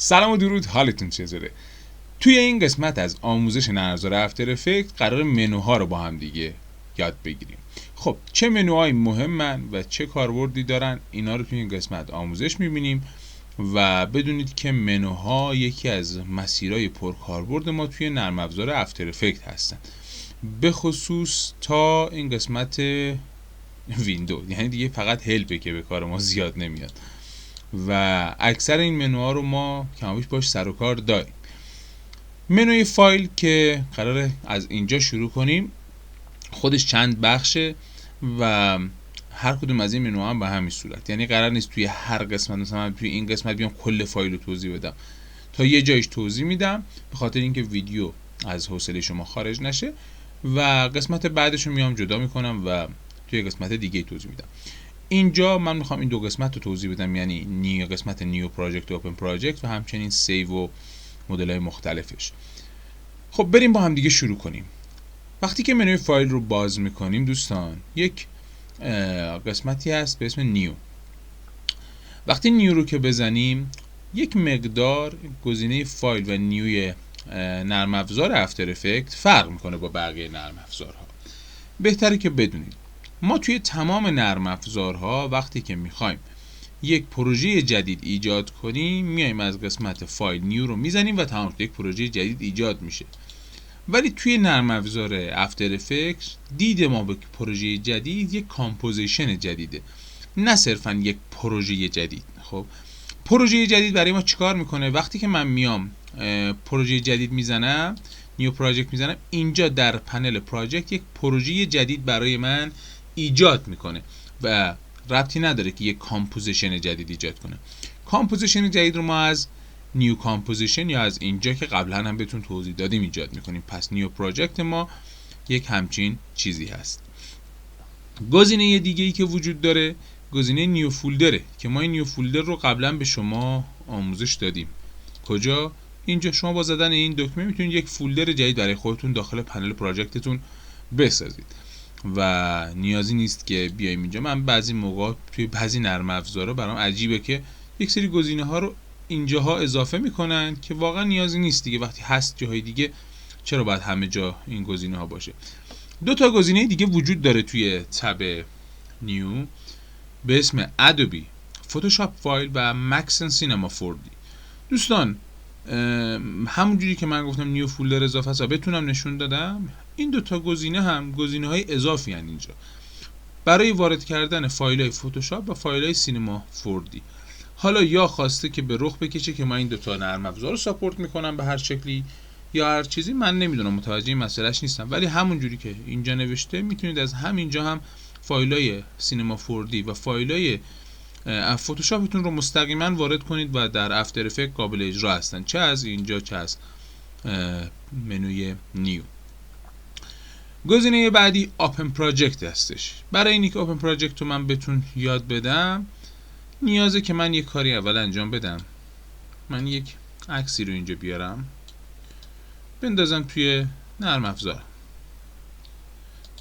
سلام و درود، حالتون چطوره؟ توی این قسمت از آموزش نرم افزار افتر افکت قرار منوها رو با هم دیگه یاد بگیریم. خب چه منوهای مهمن و چه کاربردی دارن، اینا رو توی این قسمت آموزش میبینیم و بدونید که منوها یکی از مسیرهای پرکاربرد ما توی نرم افزار افتر افکت هستن، به خصوص تا این قسمت ویندو، یعنی دیگه فقط هلپه که به کار ما زیاد نمیاد و اکثر این منوها رو ما کمابیش باش سر و کار داریم. منوی فایل که قراره از اینجا شروع کنیم خودش چند بخشه و هر کدوم از این منوها هم به همین صورت، یعنی قرار نیست توی هر قسمت مثلا توی این قسمت بیام کل فایل رو توضیح بدم، تا یه جایش توضیح میدم به خاطر اینکه ویدیو از حوصله شما خارج نشه و قسمت بعدش رو میام جدا میکنم و توی قسمت دیگه توضیح میدم. اینجا من میخوام این دو قسمت رو توضیح بدم، یعنی قسمت نیو پراجکت و اوپن پراجکت و همچنین سیو و مدل های مختلفش. خب بریم با هم دیگه شروع کنیم. وقتی که منوی فایل رو باز میکنیم دوستان، یک قسمتی هست به اسم نیو. وقتی نیو رو که بزنیم یک مقدار گزینه فایل و نیوی نرم افزار افتر افکت فرق میکنه با بقیه نرم افزارها. بهتره که بدونید ما توی تمام نرم افزارها وقتی که میخوایم یک پروژه جدید ایجاد کنیم میایم از قسمت فایل نیو رو میزنیم و تمام یک پروژه جدید ایجاد میشه. ولی توی نرم افزار افتر افکت دید ما به پروژه جدید یک کامپوزیشن جدیده، نه صرفا یک پروژه جدید. خب پروژه جدید برای ما چیکار میکنه؟ وقتی که من میام پروژه جدید میزنم، نیو پراجکت میزنم، اینجا در پنل پراجکت یک پروژه جدید برای من ایجاد میکنه و ربطی نداره که یک کامپوزیشن جدید ایجاد کنه. کامپوزیشن جدید رو ما از نیو کامپوزیشن یا از اینجا که قبلا هم بهتون توضیح دادیم ایجاد میکنیم. پس نیو پراجکت ما یک همچین چیزی هست. گزینه دیگه ای که وجود داره گزینه نیو فولدره که ما این نیو فولدر رو قبلا به شما آموزش دادیم. کجا؟ اینجا شما با زدن این دکمه میتونید یک فولدر جدید برای خودتون داخل پنل پراجکتتون بسازید و نیازی نیست که بیایم اینجا. من بعضی موقع توی بعضی نرم افزارا برام عجیبه که یک سری گزینه ها رو اینجاها اضافه میکنن که واقعا نیازی نیست دیگه، وقتی هست جاهای دیگه چرا باید همه جا این گزینه ها باشه. دو تا گزینه دیگه وجود داره توی تب نیو به اسم ادوبی فتوشاپ فایل و مکسن سینما 4D. دوستان همونجوری که من گفتم نیو فولدر اضافه است و بتونم نشون دادم، این دوتا گزینه هم گزینه های اضافی هستند اینجا برای وارد کردن فایل های فتوشاپ و فایل های سینما 4D. حالا یا خواسته که به رخ بکشه که من این دوتا نرم افزار رو ساپورت میکنم به هر شکلی یا هر چیزی، من نمیدونم، متوجه این مسئلهش نیستم، ولی همونجوری که اینجا نوشته میتونید از همینجا هم فایل های سینما 4D و فایل های فتوشاپتون رو مستقیما وارد کنید و در افتر افکت قابل اجرا هستن، چه از اینجا چه از منوی نیو. گزینه بعدی اوپن پراجکت هستش. برای اینکه اوپن پراجکت رو من بهتون یاد بدم نیازه که من یک کاری اول انجام بدم. من یک عکسی رو اینجا بیارم بندازم توی نرم افزار،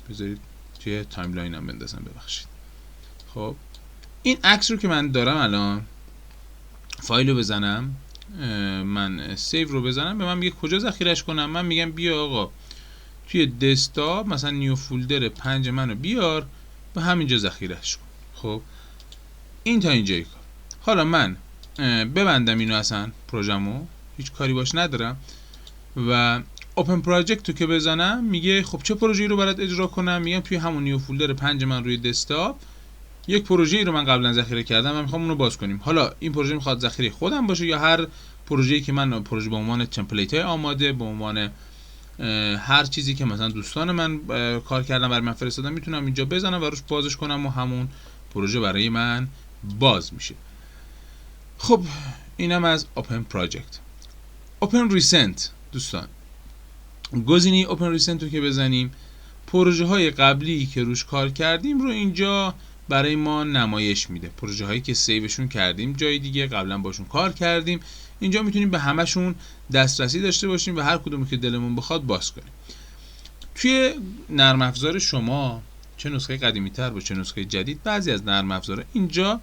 بذارید توی تایملاین هم بندازم، ببخشید. خب این عکس رو که من دارم الان، فایل رو بزنم، من سیو رو بزنم، به من میگه کجا ذخیرهش کنم. من میگم بیا آقا توی دسکتاپ مثلا نیو فولدر 5 منو بیار و همینجا ذخیرهش کن. خب این تا اینجای کار. حالا من ببندم اینو، اصلا پروژمو هیچ کاری باش ندارم و اوپن پراجکت رو که بزنم میگه خب چه پروژه‌ای رو برات اجرا کنم. میگم توی همون نیو فولدر 5 من روی دسکتاپ یک پروژه‌ای رو من قبلا ذخیره کردم و میخوام اون رو باز کنیم. حالا این پروژه میخواد ذخیره خودم باشه یا هر پروژه‌ای که من پروژه به عنوان تمپلیت‌های آماده، به عنوان هر چیزی که مثلا دوستان من کار کردن برای من فرستادن میتونم اینجا بزنم و روش بازش کنم و همون پروژه برای من باز میشه. خب اینم از اوپن پراجکت. اوپن ریسنت دوستان، گزینه اوپن ریسنت رو که بزنیم پروژه های قبلی که روش کار کردیم رو اینجا برای ما نمایش میده. پروژه هایی که سیوشون کردیم جای دیگه، قبلا باشون کار کردیم، اینجا میتونیم به همشون دسترسی داشته باشیم و هر کدومی که دلمون بخواد باز کنیم. توی نرم افزار شما چه نسخه قدیمی تر با چه نسخه جدید، بعضی از نرم افزارها اینجا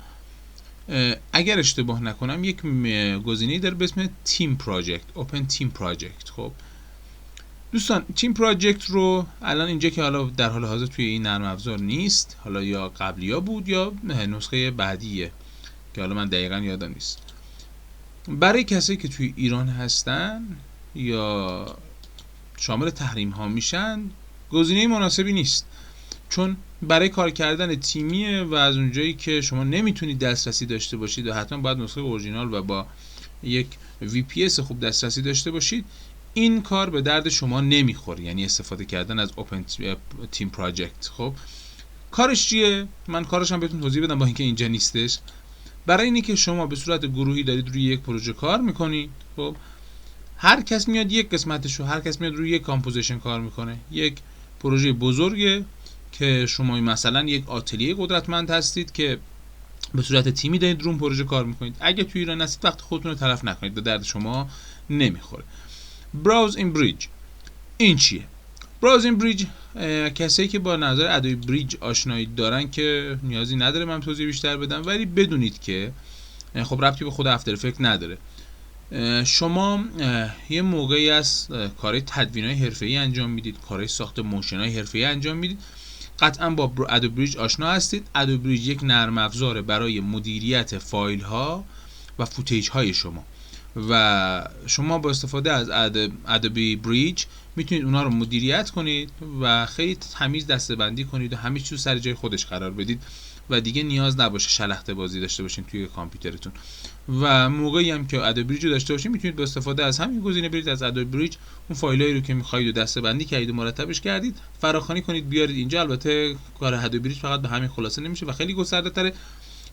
اگر اشتباه نکنم یک گزینه‌ای داره به اسم تیم پراجکت، اوپن تیم پراجکت. خب دوستان تیم پراجکت رو الان اینجا که حالا در حال حاضر توی این نرم افزار نیست، حالا یا قبلیا بود یا نسخه بعدیه که حالا من دقیقا یادم نیست. برای کسایی که توی ایران هستن یا شامل تحریم ها میشن گزینه مناسبی نیست، چون برای کار کردن تیمیه و از اونجایی که شما نمیتونید دسترسی داشته باشید و حتما باید نسخه اورجینال و با یک VPS خوب دسترسی داشته باشید، این کار به درد شما نمیخوره، یعنی استفاده کردن از اوپن تیم پراجکت. خب کارش چیه؟ من کارش هم بهتون توضیح بدم با اینکه اینجا نیستش. برای اینی که شما به صورت گروهی دارید روی یک پروژه کار میکنید، خب هر کس میاد یک قسمتشو، هر کس میاد روی یک کامپوزیشن کار میکنه. یک پروژه بزرگه که شما مثلا یک آتلیه قدرتمند هستید که به صورت تیمی دارید رو اون پروژه کار میکنید. اگه توی ایران هستید وقت خودتون رو تلف نکنید، به درد شما نمیخوره. براوز این بریج این چیه؟ براوز این بریج کسایی که با نظر ادوبی بریج آشنایی دارن که نیازی نداره من توضیح بیشتر بدم، ولی بدونید که خب ربطی به خود افتر افکت نداره. شما یه موقعی از کارهای تدوین‌های حرفه‌ای انجام میدید، کارهای ساخت موشن‌های حرفه‌ای انجام میدید، قطعا با ادوبی بریج آشنا هستید. ادوبی بریج یک نرم افزاره برای مدیریت فایل ها و فوتیج های شما و شما با استفاده از ادوبی بریج میتونید اونها رو مدیریت کنید و خیلی تمیز دسته‌بندی کنید و همه چیز سر جای خودش قرار بدید و دیگه نیاز نباشه شلخته بازی داشته باشین توی کامپیوترتون. و موقعی هم که ادوبی بریج رو داشته باشین میتونید با استفاده از همین گزینه برید از ادوبی بریج اون فایلایی رو که می‌خواید و دسته‌بندی کردید و مرتبش کردید فراخوانی کنید بیارید اینجا. البته کار ادوبی بریج فقط به همین خلاصه نمیشه و خیلی گسترده‌تره.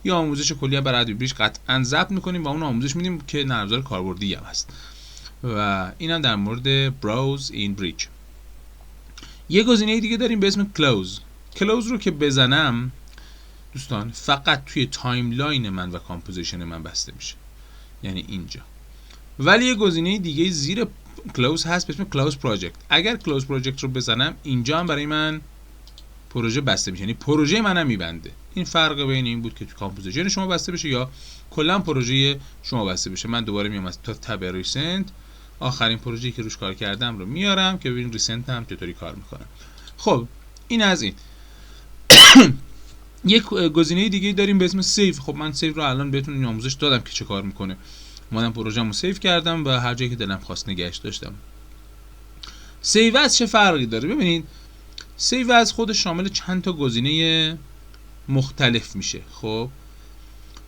یا آموزش کلی برای ادوبی بریج قطعاً ضبط می‌کنیم و اون آموزش میدیم که نرم افزار کاربردی هم هست. و اینم در مورد براوز این بریج. یه گزینه دیگه داریم به اسم کلوز. کلوز رو که بزنم دوستان فقط توی تایملاین من و کامپوزیشن من بسته میشه، یعنی اینجا. ولی یه گزینه دیگه زیر کلوز هست به اسم کلوز پراجکت. اگر کلوز پراجکت رو بزنم اینجا هم برای من پروژه بسته میشه، یعنی پروژه منم میبنده. این فرق بین این بود که تو کامپوزیشن شما بسته بشه یا کلا پروژه شما بسته بشه. من دوباره میام از تاب ریسنت آخرین پروژه‌ای که روش کار کردم رو میارم که ببینید ریسنت هم چطوری کار میکنه. خب این از این. یک گزینه دیگه داریم به اسم سیو. خب من سیو رو الان بهتون این آموزش دادم که چه کار میکنه. اومدم پروژه‌مو سیو کردم و هر جایی که دلم خواست نگهش داشتم. سیو از چه فرقی داره؟ ببینید سیو از خودش شامل چند تا گزینه مختلف میشه. خب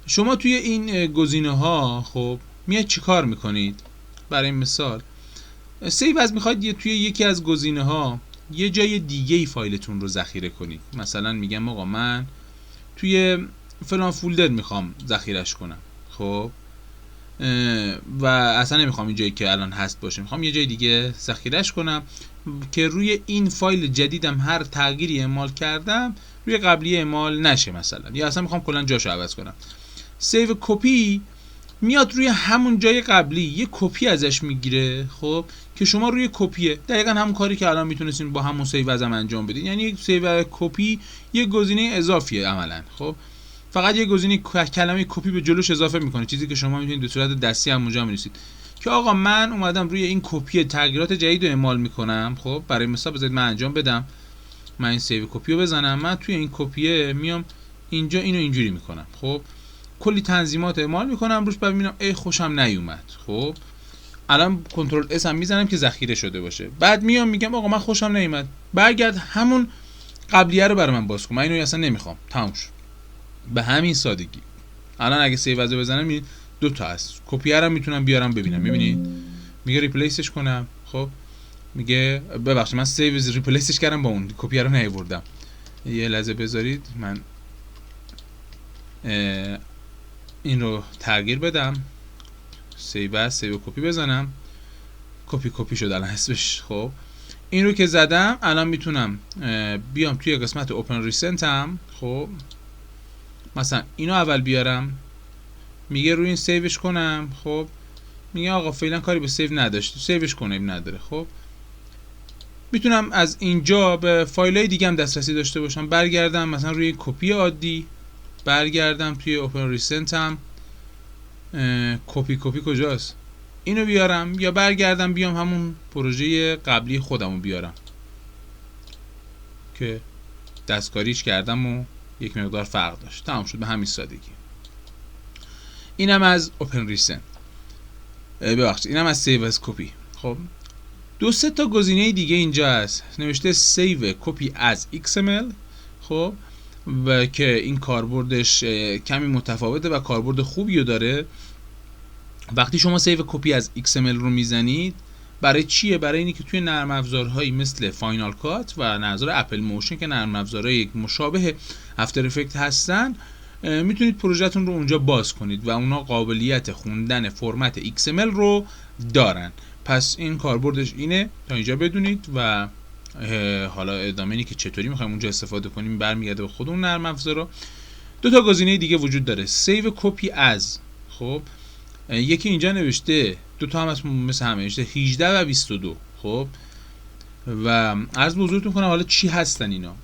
شما توی این گزینه ها خب میاد چی کار میکنید؟ برای مثال سیو از میخواید توی یکی از گزینه ها یه جای دیگه ای فایلتون رو ذخیره کنید. مثلا میگم آقا من توی فلان فولدر میخوام ذخیرش کنم، خب و اصلا نمیخوام این جایی که الان هست باشه، میخوام یه جای دیگه ذخیرش کنم که روی این فایل جدیدم هر تغییری اعمال کردم روی قبلی اعمال نشه مثلا، یا اصلا میخوام کلا جاشو عوض کنم. سیو کپی میاد روی همون جای قبلی یه کپی ازش میگیره، خب که شما روی کپیه دقیقاً همون کاری که الان میتونستین با همون سیو ازم انجام بدید. یعنی سیو کپی یه گزینه اضافیه عملاً. خب فقط یه گزینه کلمه کپی به جلوش اضافه میکنه، چیزی که شما میتونید به صورت دستی هم اونجا می‌نویسید که آقا من اومدم روی این کپی تغییرات جدید رو اعمال میکنم. خب برای مثال بذارید من انجام بدم، من این سیو کپی رو بزنم، من توی این کپیه میام اینجا اینو اینجوری میکنم، خب کلی تنظیمات اعمال میکنم روش، بعد میبینم ای خوشم نیومد. خب الان کنترل اس هم میزنم که ذخیره شده باشه، بعد میام میگم آقا من خوشم نیومد، برگرد همون قبلیه رو برای من باز کن، من اینو اصلا نمیخوام، تموم شد. به همین سادگی الان اگه سیو از بزنم میبینید دو تا هست، کپی رو میتونم بیارم ببینم، میبینید میگه ریپلیسش کنم. خب میگه ببخشید من سیو ریپلیسش کردم با اون کپی رو نیاوردم. یه لحظه بذارید من این رو تغییر بدم، سیو کپی بزنم، کپی شد الان اسمش. خب این رو که زدم الان میتونم بیام توی قسمت اوپن ریسنت هم، خب مثلا اینو اول بیارم، میگه روی این سیوش کنم. خب میگه آقا فعلا کاری به سیو نداشت، سیوش کنیم نداره. خب میتونم از اینجا به فایلای دیگه هم دسترسی داشته باشم، برگردم مثلا روی کپی عادی برگردم توی اوپن ریسنتم، کپی کجاست، اینو بیارم، یا برگردم بیام همون پروژه قبلی خودمو بیارم که دستکاریش کردم و یک مقدار فرق داشت. تمام شد به همین سادگی. اینم از اوپن ریسنت، ببخشید اینم از سیو از کپی. خب 2-3 تا گزینه دیگه اینجا هست نوشته سیو کپی از XML. خب و که این کاربردش کمی متفاوته و کاربرد خوبی رو داره. وقتی شما سیو کپی از XML رو میزنید برای چیه؟ برای اینی که توی نرم افزارهایی مثل فاینال کات و نرم افزار اپل موشن که نرم افزارهای مشابه افتر افکت هستن میتونید پروژهتون رو اونجا باز کنید و اونا قابلیت خوندن فرمت XML رو دارن. پس این کاربردش اینه تا اینجا بدونید و حالا ادامه اینی که چطوری میخوایم اونجا استفاده کنیم برمیگرده به خود اون نرم افزارا. 2 تا گزینه دیگه وجود داره، سیو کپی از. خب یکی اینجا نوشته 2 تا هم از مثل همه نوشته 18 و 22. خب و عرض به حضورتون کنم حالا چی هستن اینا.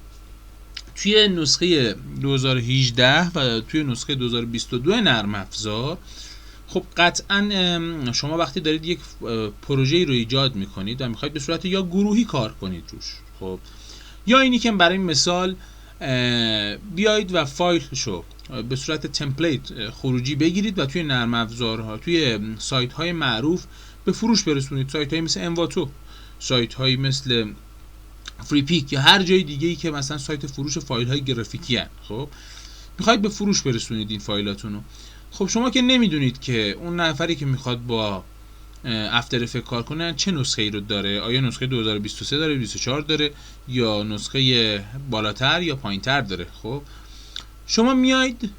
توی نسخه 2018 و توی نسخه 2022 نرم افزار خب قطعا شما وقتی دارید یک پروژه‌ای رو ایجاد میکنید و میخواید به صورت یا گروهی کار کنید روش، خب یا اینی که برای مثال بیایید و فایلشو به صورت تمپلیت خروجی بگیرید و توی نرم افزارها توی سایت های معروف به فروش برسونید، سایت های مثل انواتو، سایت های مثل فری پیک یا هر جای دیگه ای که مثلا سایت فروش فایل های گرافیکی هست. خب میخواید به فروش برسونید این فایلاتونو. خب شما که نمیدونید که اون نفری که میخواد با افتر افکت کار کنه چه نسخه ای رو داره، آیا نسخه 2023 داره، 24 داره یا نسخه بالاتر یا پایینتر داره. خب شما میایید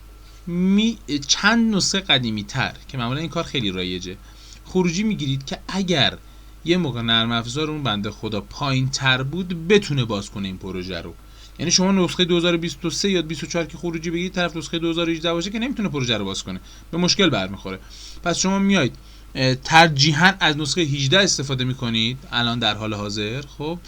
چند نسخه قدیمی تر که معمولا این کار خیلی رایجه خروجی میگیرید که اگر یه موقع نرم افزار اون بنده خدا پایینتر بود بتونه باز کنه این پروژه رو. یعنی شما نسخه 2023 یا 24 که خروجی بگیرید طرف نسخه 2018 باشه که نمیتونه پروژه رو باز کنه، به مشکل برمیخوره. پس شما میایید ترجیحاً از نسخه 18 استفاده میکنید الان در حال حاضر. خب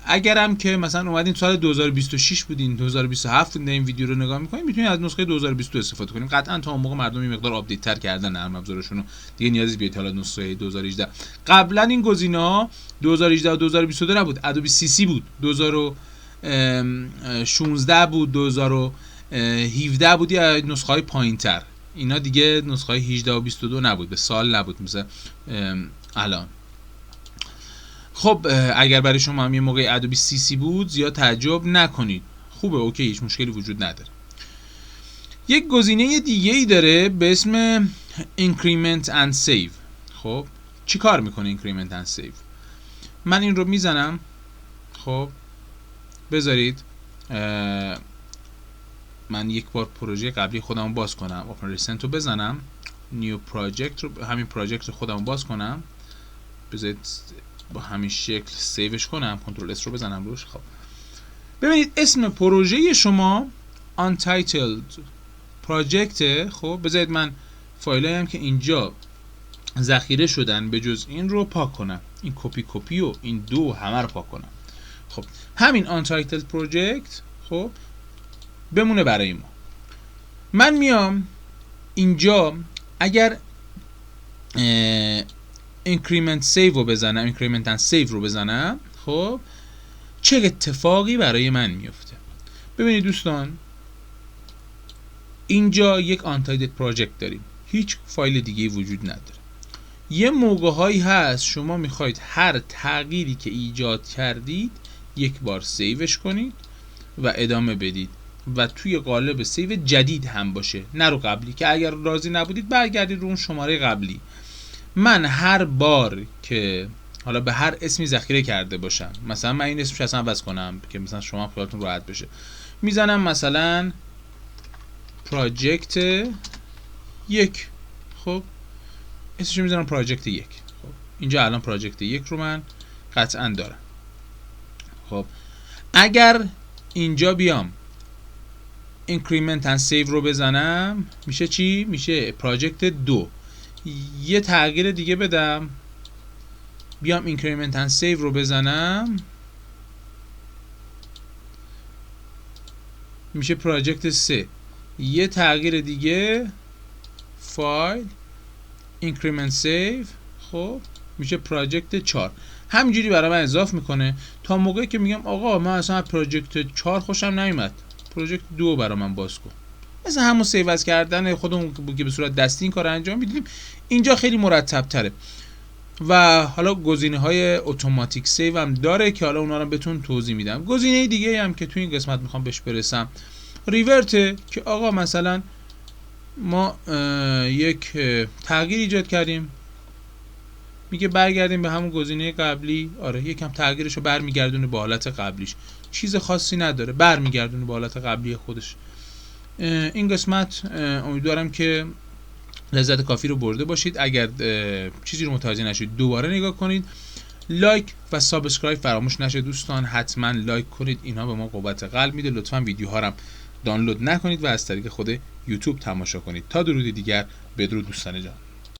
اگرم که مثلا اومدین سال 2026 بودین 2027 بودین این ویدیو رو نگاه میکنین میتونید از نسخه 2022 استفاده کنین. قطعا تا اون موقع مردم این مقدار آپدیت تر کردن نرم افزارشون، دیگه نیازی بیاد حالا نسخه 2018. قبلا این گزینه‌ها 2018 و 2022 نبود، ادوبی سی سی بود، 2016 بود، 2017 بود یا نسخه های پایینتر. اینا دیگه نسخه های 18 و 22 نبود، به سال نبود مثلا الان. خب اگر برای شما هم یه موقع ادوبی سی سی بود زیاد تعجب نکنید، خوبه، اوکی، هیچ مشکلی وجود نداره. یک گزینه دیگه ای داره به اسم Increment and Save. خب چی کار میکنه Increment and Save؟ من این رو میزنم. خب بذارید من یک بار پروژه قبلی خودم باز کنم، اوپن ریسنت رو بزنم، نیو پراجکت رو، همین پراجکت رو خودم باز کنم، بذارید با همین شکل سیوش کنم، کنترل اس رو بزنم روش. خب ببینید اسم پروژه شما untitled project. خب بذارید من فایلایی هم که اینجا ذخیره شدن به جز این رو پاک کنم، این کپی و این دو همه رو پاک کنم. خب همین untitled project خب بمونه برای ما. من میام اینجا اگر increment save رو بزنم، increment and save رو بزنم، خب چه اتفاقی برای من میفته؟ ببینید دوستان اینجا یک untitled project داریم، هیچ فایل دیگه وجود نداره. یه موقع هایی هست شما میخواید هر تغییری که ایجاد کردید یک بار سیوش کنید و ادامه بدید و توی قالب سیو جدید هم باشه، نه رو قبلی که اگر راضی نبودید برگردید رو اون شماره قبلی. من هر بار که حالا به هر اسمی ذخیره کرده باشم، مثلا من این اسمش اصلا عوض کنم که مثلا شما خیالتون راحت بشه، میزنم مثلا پراجکت 1. خب اسمش میزنم پراجکت 1. خب اینجا الان پراجکت 1 رو من قطعا دارم. خب اگر اینجا بیام increment and save رو بزنم میشه چی؟ میشه پراجکت 2. یه تغییر دیگه بدم، بیام increment and save رو بزنم میشه پراجکت 3. یه تغییر دیگه، فایل increment save، خب میشه پراجکت 4. همینجوری برای من اضافه میکنه تا موقعی که میگم آقا من اصلا پراجکت 4 خوشم نمیاد، پراجکت 2 برای من باز کن. مثلا همون سیو از کردن خودمون که به صورت دستی این کار انجام میدیم، اینجا خیلی مرتب تره. و حالا گزینه‌های اتوماتیک سیو هم داره که حالا اونا رو بهتون توضیح میدم. گزینه دیگه هم که تو این قسمت میخوام بهش برسم ریورت، که آقا مثلا ما یک تغییر ایجاد کردیم، میگه برگردیم به همون گزینه قبلی. آره یکم تغییرشو برمیگردونه به حالت قبلیش، چیز خاصی نداره، برمیگردونه به حالت قبلی خودش. این قسمت امیدوارم که لذت کافی رو برده باشید. اگر چیزی رو متوجه نشید دوباره نگاه کنید. لایک و سابسکرایب فراموش نشه دوستان، حتما لایک کنید، اینا به ما قوت قلب میده. لطفا ویدیوها رو دانلود نکنید و از طریق خود یوتیوب تماشا کنید. تا درودی دیگر، بدرود دوستان جان.